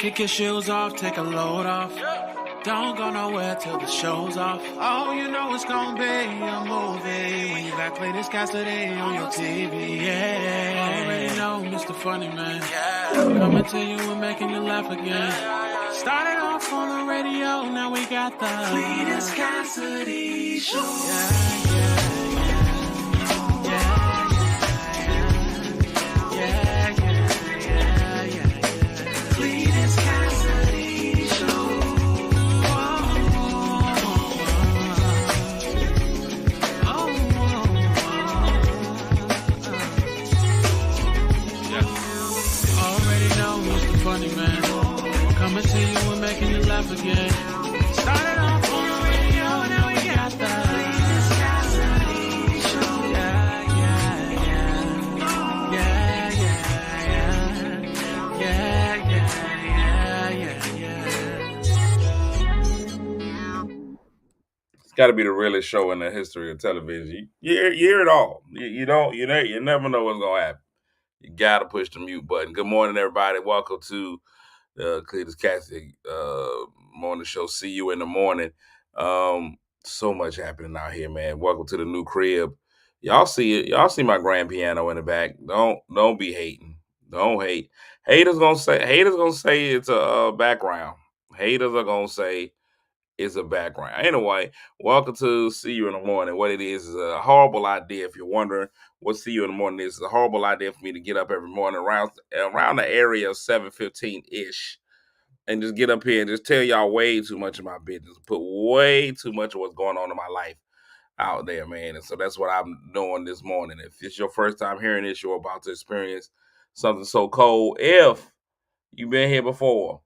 Kick your shoes off, take a load off. Don't go nowhere till the show's off. Oh, you know it's gonna be a movie when you back play this Cassidy on your TV. Yeah, already know Mr. Funny Man. Coming to you and making you laugh again. Started off on the radio, now we got the Cletus Cassidy Show. Coming to you and making you laugh again. Started off on the radio, now we got the Cletus Cassidy Show. It's got to be the realest show in the history of television. You hear it all. You never know what's gonna happen. You gotta push the mute button. Good morning, everybody. Welcome to the Cletus Cassidy morning show. See you in the morning. So much happening out here, man. Welcome to the new crib. Y'all see it. Y'all see my grand piano in the back. Don't be hating. Don't hate. Haters gonna say it's a background. Haters are gonna say it's a background. Anyway, welcome to See You in the Morning. What it is a horrible idea. If you're wondering what See You in the Morning is, it's a horrible idea for me to get up every morning around the area of 7:15-ish and just get up here and just tell y'all way too much of my business. Put way too much of what's going on in my life out there, man. And so that's what I'm doing this morning. If it's your first time hearing this, you're about to experience something so cold. If you've been here before,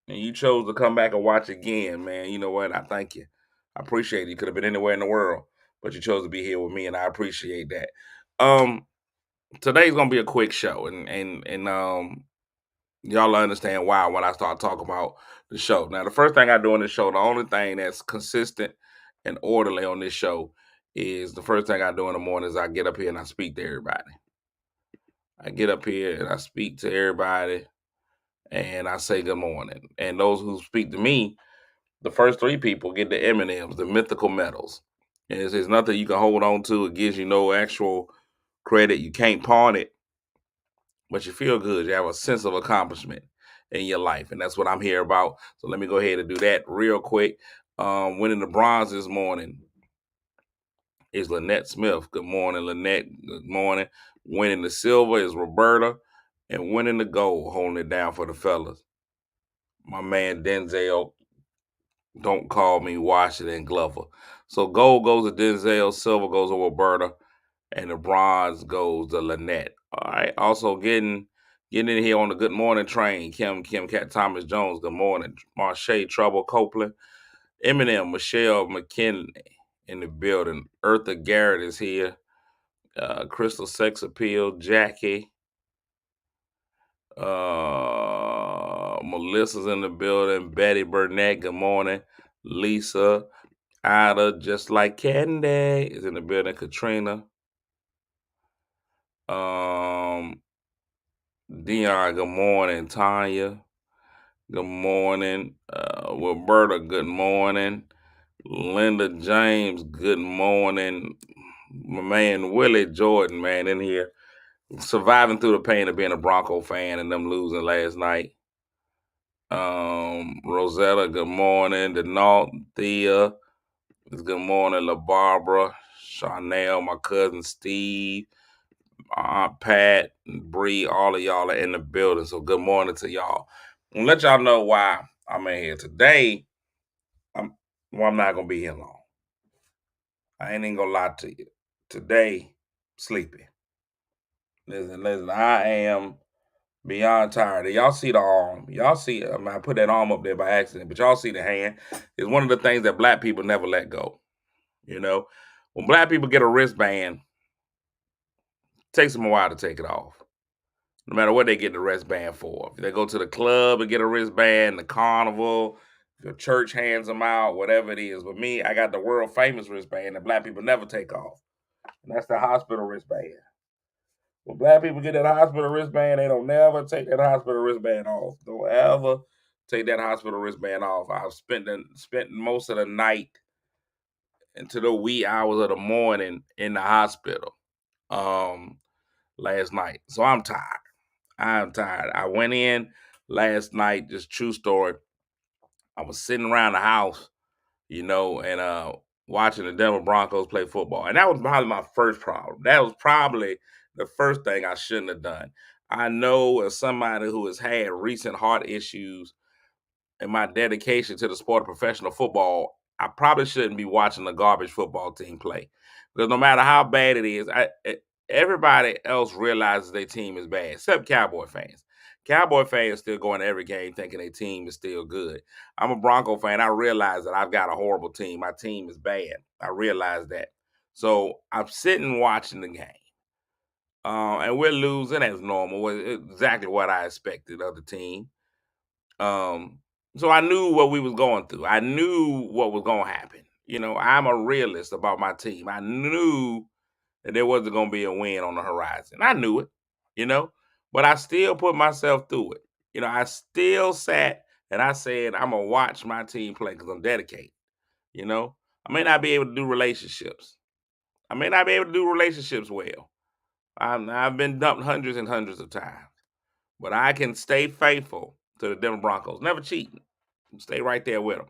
and you chose to come back and watch again, man, you know what? I thank you. I appreciate it. You could have been anywhere in the world, but you chose to be here with me, and I appreciate that. Today's gonna be a quick show, and y'all understand why when I start talking about the show. Now, the first thing I do on this show, the only thing that's consistent and orderly on this show is the first thing I do in the morning is I get up here and I speak to everybody. I get up here and I speak to everybody and I say good morning. And those who speak to me, the first three people get the M&Ms, the mythical medals. And there's nothing you can hold on to. It gives you no actual credit. You can't pawn it, but you feel good. You have a sense of accomplishment in your life. And that's what I'm here about. So let me go ahead and do that real quick. Winning the bronze this morning is Lynette Smith. Good morning, Lynette. Good morning. Winning the silver is Roberta. And winning the gold, holding it down for the fellas, my man Denzel. Don't call me Washington Glover. So gold goes to Denzel, silver goes to Roberta, and the bronze goes to Lynette. All right. Also getting in here on the Good Morning train, Kim Cat Thomas Jones. Good morning. Marche Trouble Copeland. Eminem, Michelle McKinley in the building. Eartha Garrett is here. Crystal Sex Appeal, Jackie. Melissa's in the building. Betty Burnett, good morning. Lisa, Ida, just like Candy is in the building. Katrina. Dion, good morning. Tanya, good morning. Roberta, good morning. Linda James, good morning. My man Willie Jordan, man, in here. Surviving through the pain of being a Bronco fan and them losing last night. Rosetta, good morning. Denault, Thea, good morning. La Barbara, Chanel, my cousin Steve, Aunt Pat, Bree, all of y'all are in the building. So good morning to y'all. I'm gonna let y'all know why I'm in here today. I'm not gonna be here long. I ain't even gonna lie to you. Today, sleepy. Listen, I am beyond tired. Y'all see the arm. Y'all see, I put that arm up there by accident, but y'all see the hand. It's one of the things that black people never let go. You know, when black people get a wristband, it takes them a while to take it off. No matter what they get the wristband for. If they go to the club and get a wristband, the carnival, the church hands them out, whatever it is. But me, I got the world famous wristband that black people never take off. And that's the hospital wristband. When black people get that hospital wristband, they don't never take that hospital wristband off. Don't ever take that hospital wristband off. I've spent most of the night into the wee hours of the morning in the hospital last night. So I'm tired. I'm tired. I went in last night, just true story. I was sitting around the house, and watching the Denver Broncos play football. And that was probably my first problem. That was probably the first thing I shouldn't have done. I know as somebody who has had recent heart issues and my dedication to the sport of professional football, I probably shouldn't be watching the garbage football team play. Because no matter how bad it is, everybody else realizes their team is bad, except Cowboy fans. Cowboy fans still going to every game thinking their team is still good. I'm a Bronco fan. I realize that I've got a horrible team. My team is bad. I realize that. So I'm sitting watching the game. And we're losing as normal. Exactly what I expected of the team. So I knew what we was going through. I knew what was going to happen. I'm a realist about my team. I knew that there wasn't going to be a win on the horizon. I knew it, but I still put myself through it. I still sat and I said, I'm going to watch my team play because I'm dedicated. I may not be able to do relationships. I may not be able to do relationships well. I've been dumped hundreds and hundreds of times, but I can stay faithful to the Denver Broncos. Never cheating. Stay right there with them.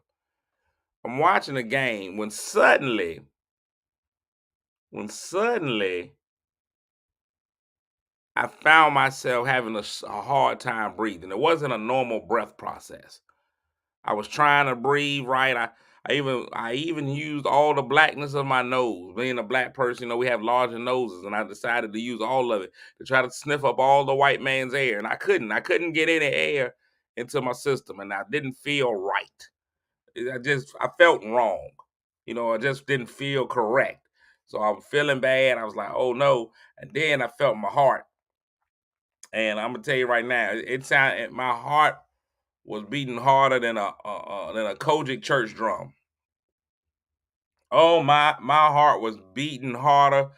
I'm watching the game when suddenly I found myself having a hard time breathing. It wasn't a normal breath process. I was trying to breathe right. I even used all the blackness of my nose. Being a black person, we have larger noses, and I decided to use all of it to try to sniff up all the white man's air. And I couldn't. I couldn't get any air into my system, and I didn't feel right. I felt wrong. I just didn't feel correct. So I was feeling bad. I was like, oh no. And then I felt my heart. And I'm gonna tell you right now, it sounded my heart was beating harder than a Kojic church drum. Oh, my heart was beating harder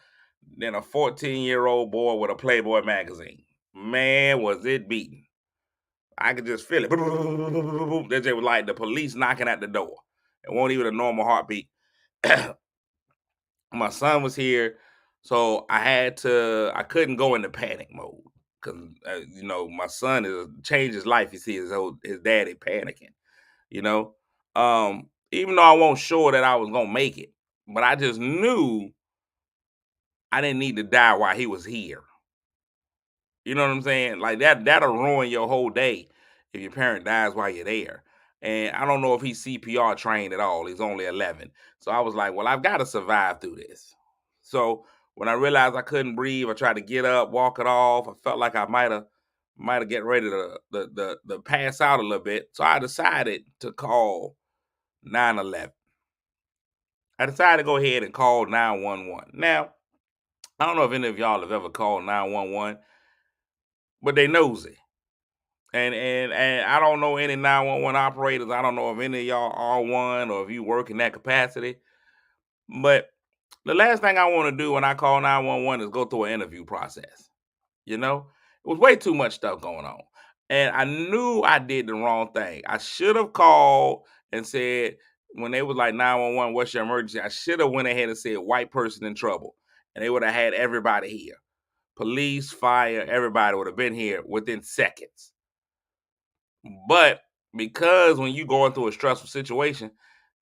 than a 14-year-old boy with a Playboy magazine. Man, was it beating. I could just feel it. That just was like the police knocking at the door. It wasn't even a normal heartbeat. My son was here, so I couldn't go into panic mode because my son is changed his life. You see his daddy panicking, you know. Even though I wasn't sure that I was gonna make it, but I just knew I didn't need to die while he was here. You know what I'm saying? Like that'll ruin your whole day if your parent dies while you're there. And I don't know if he's CPR trained at all. He's only 11. So I was like, well, I've got to survive through this. So when I realized I couldn't breathe, I tried to get up, walk it off. I felt like I might have get ready to pass out a little bit. So I decided to call 911. I decided to go ahead and call 911. Now, I don't know if any of y'all have ever called 911, but they nosy. And I don't know any 911 operators. I don't know if any of y'all are one or if you work in that capacity. But the last thing I want to do when I call 911 is go through an interview process. It was way too much stuff going on. And I knew I did the wrong thing. I should have called and said, when they was like 911, what's your emergency? I should have went ahead and said white person in trouble. And they would have had everybody here. Police, fire, everybody would have been here within seconds. But because when you're going through a stressful situation,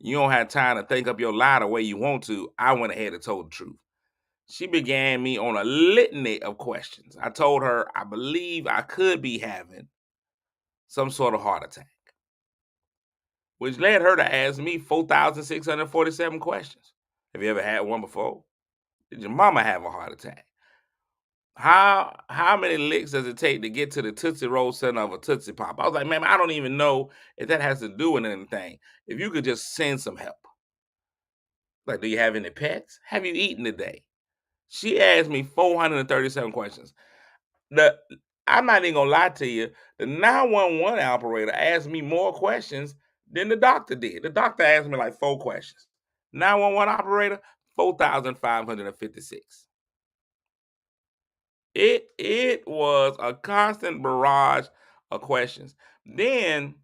you don't have time to think up your lie the way you want to, I went ahead and told the truth. She began me on a litany of questions. I told her I believe I could be having some sort of heart attack, which led her to ask me 4,647 questions. Have you ever had one before? Did your mama have a heart attack? How many licks does it take to get to the Tootsie Roll center of a Tootsie Pop? I was like, man, I don't even know if that has to do with anything. If you could just send some help. Like, do you have any pets? Have you eaten today? She asked me 437 questions. I'm not even gonna lie to you. The 911 operator asked me more questions than the doctor did. The doctor asked me like 4 questions. 911 operator, 4,556. It was a constant barrage of questions. Then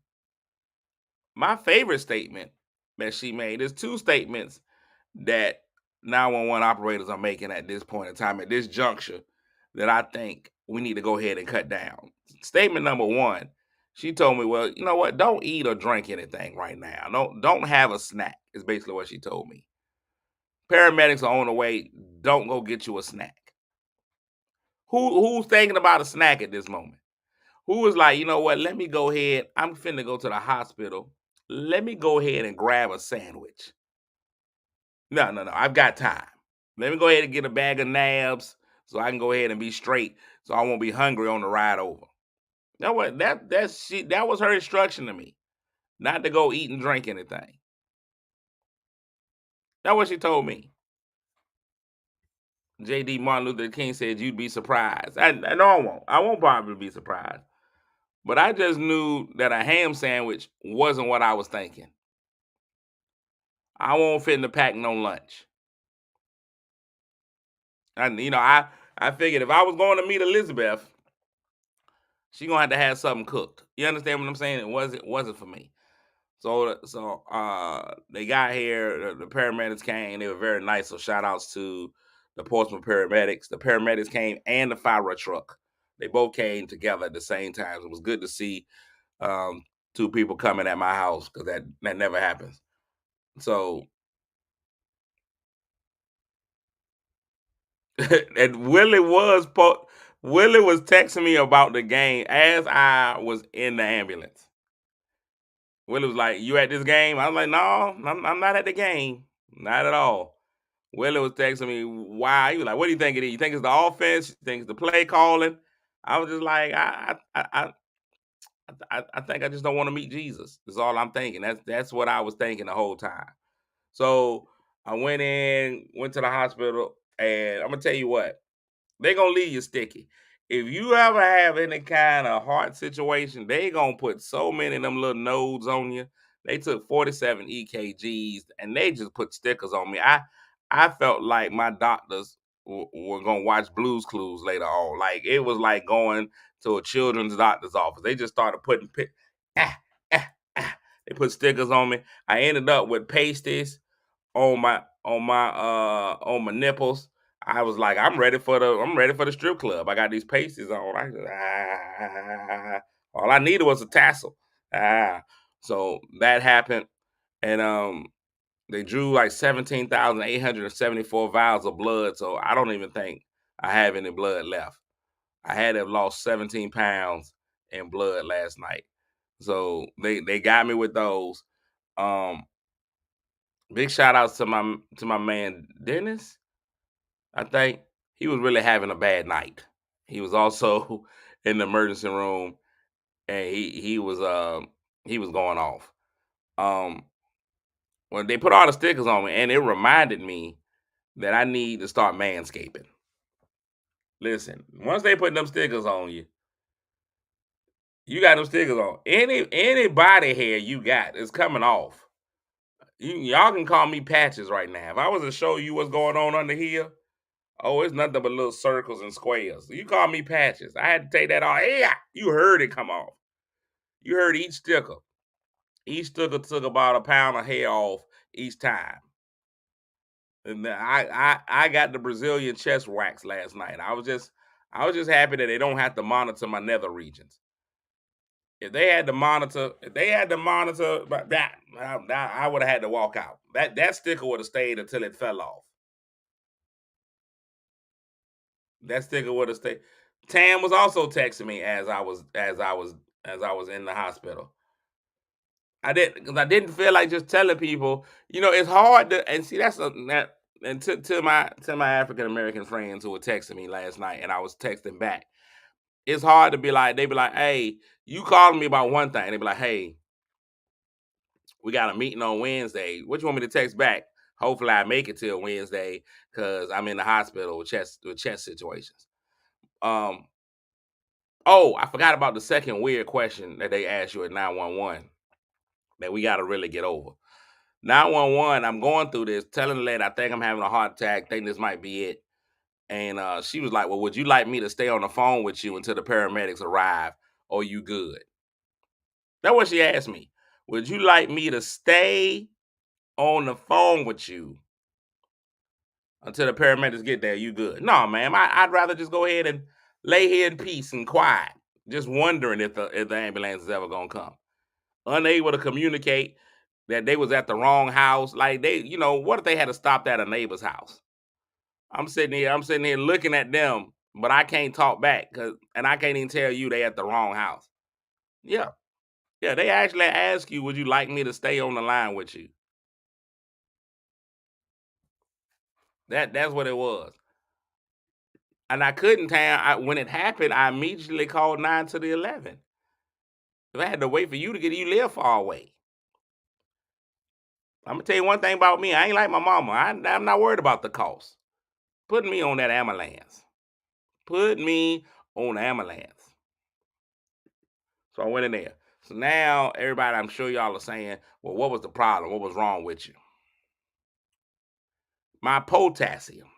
my favorite statement that she made is two statements that 911 operators are making at this point in time, at this juncture, that I think we need to go ahead and cut down. Statement number one, she told me, well, you know what? Don't eat or drink anything right now. Don't have a snack, is basically what she told me. Paramedics are on the way. Don't go get you a snack. Who's thinking about a snack at this moment? Who was like, you know what? Let me go ahead. I'm finna go to the hospital. Let me go ahead and grab a sandwich. No, no, no. I've got time. Let me go ahead and get a bag of nabs so I can go ahead and be straight, so I won't be hungry on the ride over. That was her instruction to me, not to go eat and drink anything. That's what she told me. J.D. Martin Luther King said you'd be surprised. I know I won't. I won't probably be surprised. But I just knew that a ham sandwich wasn't what I was thinking. I won't fit in the pack no lunch. And I figured if I was going to meet Elizabeth, she gonna have something cooked. You understand what I'm saying? It wasn't for me. So they got here, the paramedics came, they were very nice. So shout outs to the Portsmouth paramedics. The paramedics came and the fire truck. They both came together at the same time. It was good to see two people coming at my house because that never happens. So and Willie was texting me about the game as I was in the ambulance. Willie was like, "You at this game?" I was like, "No, I'm not at the game, not at all." Willie was texting me, "Why?" He was like, "What do you think it is? You think it's the offense? You think it's the play calling?" I was just like, I think I just don't want to meet Jesus. That's all I'm thinking. That's what I was thinking the whole time. So I went to the hospital, and I'm gonna tell you what, they gonna leave you sticky. If you ever have any kind of heart situation, they gonna put so many of them little nodes on you. They took 47 EKGs and they just put stickers on me. I felt like my doctors were gonna watch Blues Clues later on. Like it was like going to a children's doctor's office. They just started putting ah, ah, ah. They put stickers on me. I ended up with pasties on my nipples. I was like, I'm ready for the strip club. I got these pasties on. All I needed was a tassel. Ah. So that happened. And they drew like 17,874 vials of blood. So I don't even think I have any blood left. I had to have lost 17 pounds in blood last night. So they got me with those. Um, Big shout outs to my man Dennis. I think he was really having a bad night. He was also in the emergency room, and he was going off. Um, when they put all the stickers on me, and it reminded me that I need to start manscaping. Listen, once they put them stickers on you, you got them stickers on. Any body hair you got is coming off. Y'all can call me patches right now. If I was to show you what's going on under here, oh, it's nothing but little circles and squares. You call me patches. I had to take that off. Yeah, you heard it come off. You heard each sticker. Each sticker took about a pound of hair off each time. And then I got the Brazilian chest wax last night. I was just happy that they don't have to monitor my nether regions. If they had to monitor, but that I would have had to walk out. That sticker would have stayed until it fell off. That sticker would have stayed. Tam was also texting me as I was in the hospital. I didn't feel like just telling people. It's hard to and see that and to my African American friends who were texting me last night, and I was texting back. It's hard to be like they be like, "Hey, you calling me about one thing?" They be like, "Hey, we got a meeting on Wednesday. What you want me to text back?" Hopefully, I make it till Wednesday because I'm in the hospital with chest situations. Um, Oh, I forgot about the second weird question that they asked you at 911 that we got to really get over. 911, I'm going through this, telling the lady I think I'm having a heart attack, think this might be it. And she was like, "Well, would you like me to stay on the phone with you until the paramedics arrive, or you good?" That's what she asked me. Would you like me to stay on the phone with you until the paramedics get there? You good? No, ma'am. I'd rather just go ahead and lay here in peace and quiet, just wondering if the ambulance is ever gonna come. Unable to communicate that they was at the wrong house. Like what if they had to stop at a neighbor's house? I'm sitting here looking at them, but I can't talk back and I can't even tell you they at the wrong house. Yeah. Yeah, they actually ask you, would you like me to stay on the line with you? That's what it was. And I couldn't tell. When it happened, I immediately called 9 to the 11. If I had to wait for you to get, you live far away. I'm gonna tell you one thing about me. I ain't like my mama. I'm not worried about the cost. Put me on that ambulance. Put me on the ambulance. So I went in there. So now everybody, I'm sure y'all are saying, well, what was the problem? What was wrong with you? My potassium.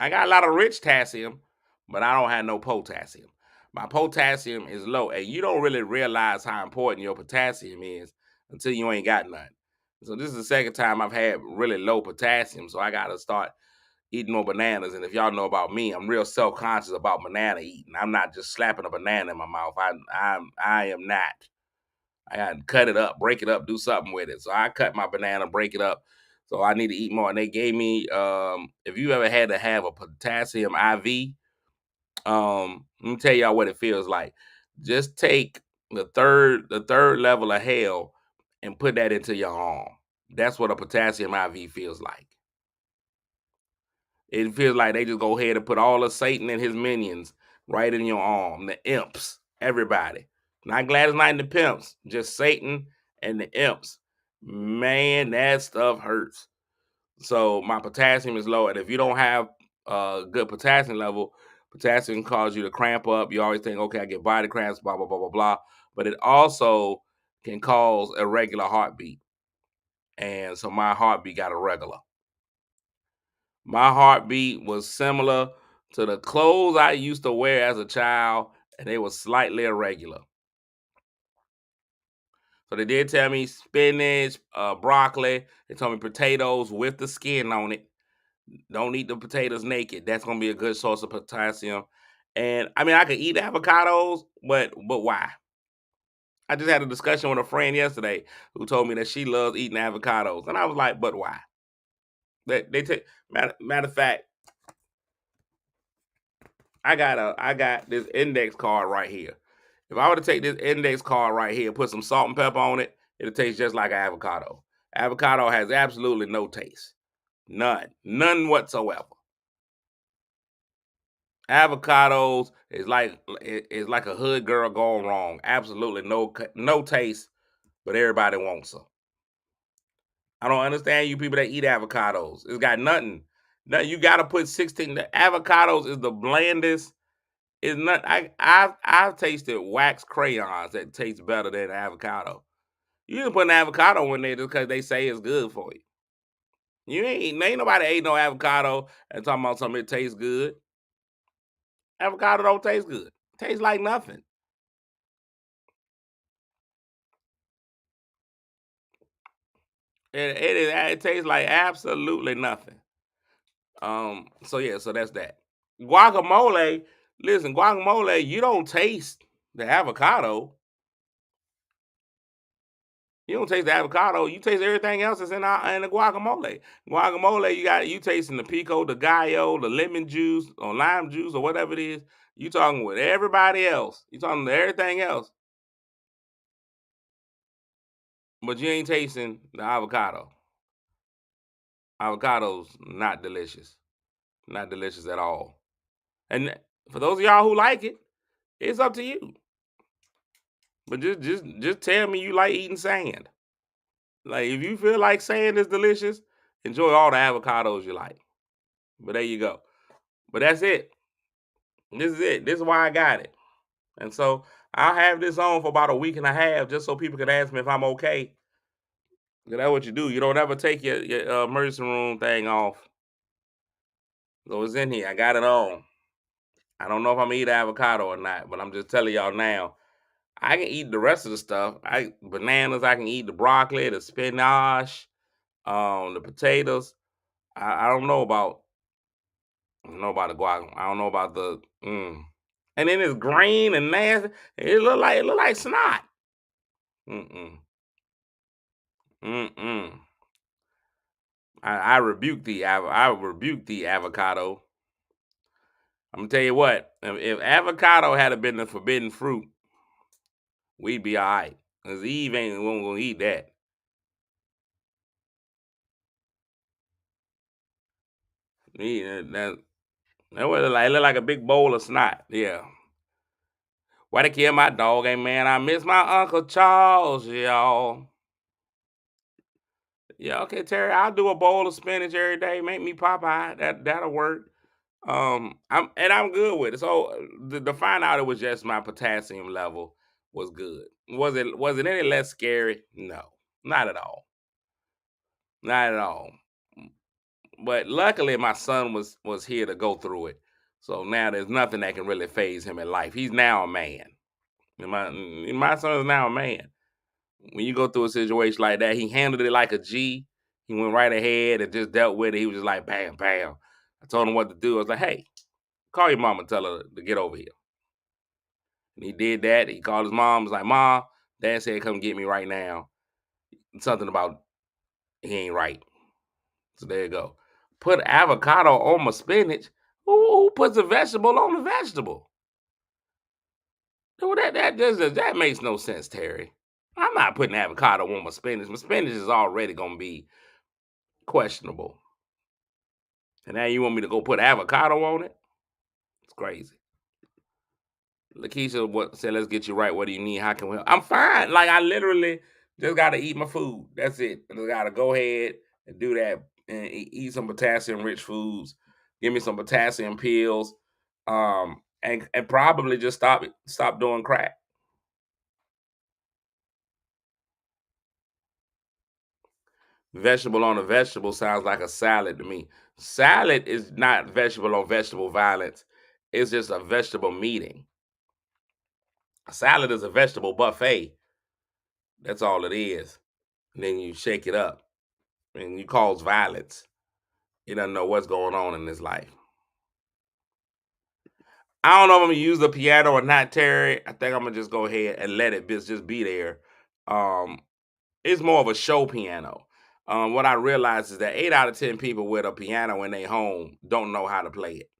I got a lot of rich potassium, but I don't have no potassium. My potassium is low, and you don't really realize how important your potassium is until you ain't got none. So this is the second time I've had really low potassium, so I got to start eating more bananas. And if y'all know about me, I'm real self-conscious about banana eating. I'm not just slapping a banana in my mouth. I am not. I got to cut it up, break it up, do something with it. So I cut my banana, break it up. So I need to eat more. And they gave me, if you ever had to have a potassium IV, let me tell y'all what it feels like. Just take the third level of hell and put that into your arm. That's what a potassium IV feels like. It feels like they just go ahead and put all of Satan and his minions right in your arm. The imps, everybody. Not Gladys Knight and the pimps, just Satan and the imps. Man, that stuff hurts. So my potassium is low, and if you don't have a good potassium level, potassium can cause you to cramp up. You always think, okay, I get body cramps, blah blah blah blah blah. But it also can cause irregular heartbeat, and so my heartbeat got irregular. My heartbeat was similar to the clothes I used to wear as a child, and they were slightly irregular. So they did tell me spinach, broccoli. They told me potatoes with the skin on it. Don't eat the potatoes naked. That's gonna be a good source of potassium. And I mean, I could eat avocados, but why? I just had a discussion with a friend yesterday who told me that she loves eating avocados, and I was like, but why? They take matter of fact, I got this index card right here. If I were to take this index card right here, put some salt and pepper on it, it'll taste just like an avocado. Avocado has absolutely no taste. None whatsoever. Avocados is like a hood girl gone wrong. Absolutely no taste, but everybody wants them. I don't understand you people that eat avocados. It's got nothing. No, you got to put 16. The avocados is the blandest. It's not. I've tasted wax crayons that taste better than avocado. You can put an avocado in there just because they say it's good for you. You ain't nobody ate no avocado and talking about something that tastes good. Avocado don't taste good. Tastes like nothing. It tastes like absolutely nothing. So yeah, so that's that. Guacamole, listen, guacamole, you don't taste the avocado. You don't taste the avocado. You taste everything else that's in the guacamole. Guacamole, you tasting the pico, the gallo, the lemon juice or lime juice or whatever it is. You talking with everybody else. You talking to everything else, but you ain't tasting the avocado. Avocado's not delicious. Not delicious at all. And for those of y'all who like it, it's up to you. But just tell me you like eating sand. Like if you feel like sand is delicious, enjoy all the avocados you like. But there you go. But that's it. This is it. This is why I got it. And so I'll have this on for about a week and a half just so people can ask me if I'm okay. That's what you do. You don't ever take your emergency room thing off. So it's in here. I got it on. I don't know if I'm gonna eat avocado or not, but I'm just telling y'all now. I can eat the rest of the stuff. Bananas. I can eat the broccoli, the spinach, the potatoes. I don't know about. I don't know about the guac. I don't know about the. And then it's green and nasty. It look like snot. Mm-mm. Mm-mm. I rebuke the avocado. I'm gonna tell you what. If avocado had been the forbidden fruit, we'd be all right. Cause Eve ain't gonna eat that. That was like look like a big bowl of snot. Yeah. Why they kill my dog? Hey man, I miss my Uncle Charles, y'all. Yeah, okay, Terry. I'll do a bowl of spinach every day. Make me Popeye. That'll work. I'm good with it. So to find out it was just my potassium level was good. Was it any less scary? No, not at all. Not at all. But luckily my son was here to go through it. So now there's nothing that can really phase him in life. He's now a man. My son is now a man. When you go through a situation like that, he handled it like a G. He went right ahead and just dealt with it. He was just like, bam, bam. I told him what to do. I was like, hey, call your mom and tell her to get over here. And he did that. He called his mom. Was like, Mom, Dad said come get me right now. Something about he ain't right. So there you go. Put avocado on my spinach. Who puts a vegetable on a vegetable? Well, that makes no sense, Terry. I'm not putting avocado on my spinach. My spinach is already gonna be questionable. And now you want me to go put avocado on it? It's crazy. Lakeisha said, let's get you right. What do you need? How can we help? I'm fine. Like, I literally just got to eat my food. That's it. I just got to go ahead and do that and eat some potassium-rich foods. Give me some potassium pills, and probably just stop doing crack. Vegetable on a vegetable sounds like a salad to me. Salad is not vegetable on vegetable violence. It's just a vegetable meeting. A salad is a vegetable buffet. That's all it is. And then you shake it up and you cause violence. He doesn't know what's going on in his life. I don't know if I'm gonna use the piano or not, Terry. I think I'm gonna just go ahead and let it just be there. Um, it's more of a show piano. What I realized is that 8 out of 10 people with a piano in their home don't know how to play it.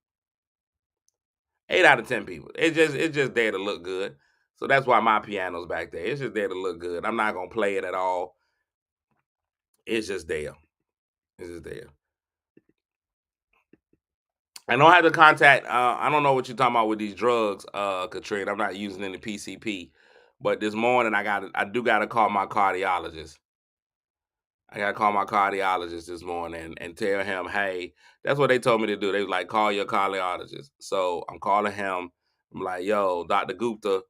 8 out of 10 people. It's just there to look good. So that's why my piano's back there. It's just there to look good. I'm not gonna play it at all. It's just there. It's just there. I don't have to contact. I don't know what you're talking about with these drugs, Katrina. I'm not using any PCP, but this morning I do got to call my cardiologist. I got to call my cardiologist this morning and tell him, hey, that's what they told me to do. They was like, call your cardiologist. So I'm calling him. I'm like, yo, Dr. Gupta,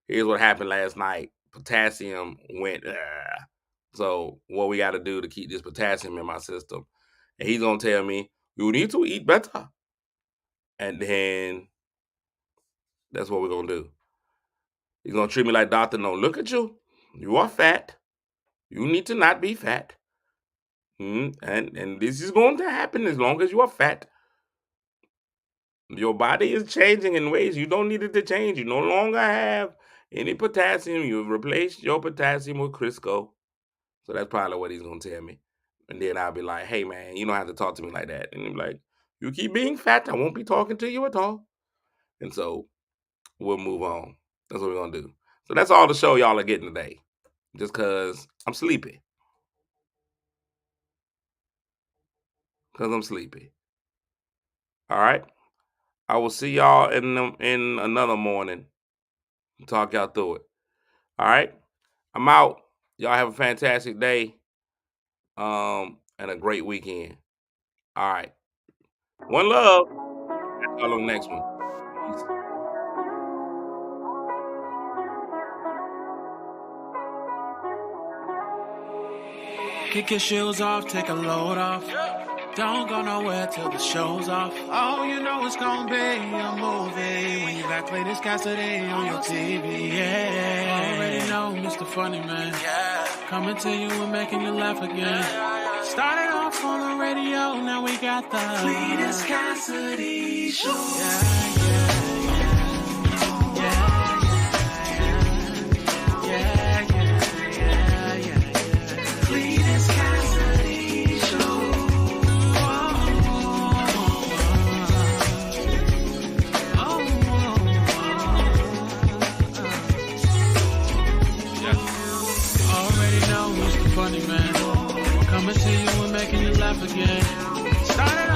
here's what happened last night. Potassium went. So what we got to do to keep this potassium in my system? And he's gonna tell me you need to eat better. And then that's what we're gonna do. He's gonna treat me like Dr. No. Look at you. You are fat. You need to not be fat. And this is going to happen as long as you are fat. Your body is changing in ways you don't need it to change. You no longer have any potassium. You've replaced your potassium with Crisco. So that's probably what he's gonna tell me. And then I'll be like, hey man, you don't have to talk to me like that. And he'll be like, you keep being fat, I won't be talking to you at all. And so we'll move on. That's what we're gonna do. So that's all the show y'all are getting today. Just cause I'm sleepy. Cause I'm sleepy. All right. I will see y'all in another morning. Talk y'all through it. All right. I'm out. Y'all have a fantastic day. And a great weekend. All right. One love. Catch y'all on the next one. Peace. Kick your shoes off, take a load off. Don't go nowhere till the show's off. Oh, you know it's gonna be a movie when you back play this Cassidy on your TV. Yeah, already know Mr. Funny Man. Yeah, coming to you and making you laugh again. Started off on the radio, now we got the Cletus Cassidy Show. Cletus Cassidy Show. Already know Mr. Funny Man. Coming to you and making you laugh again. Started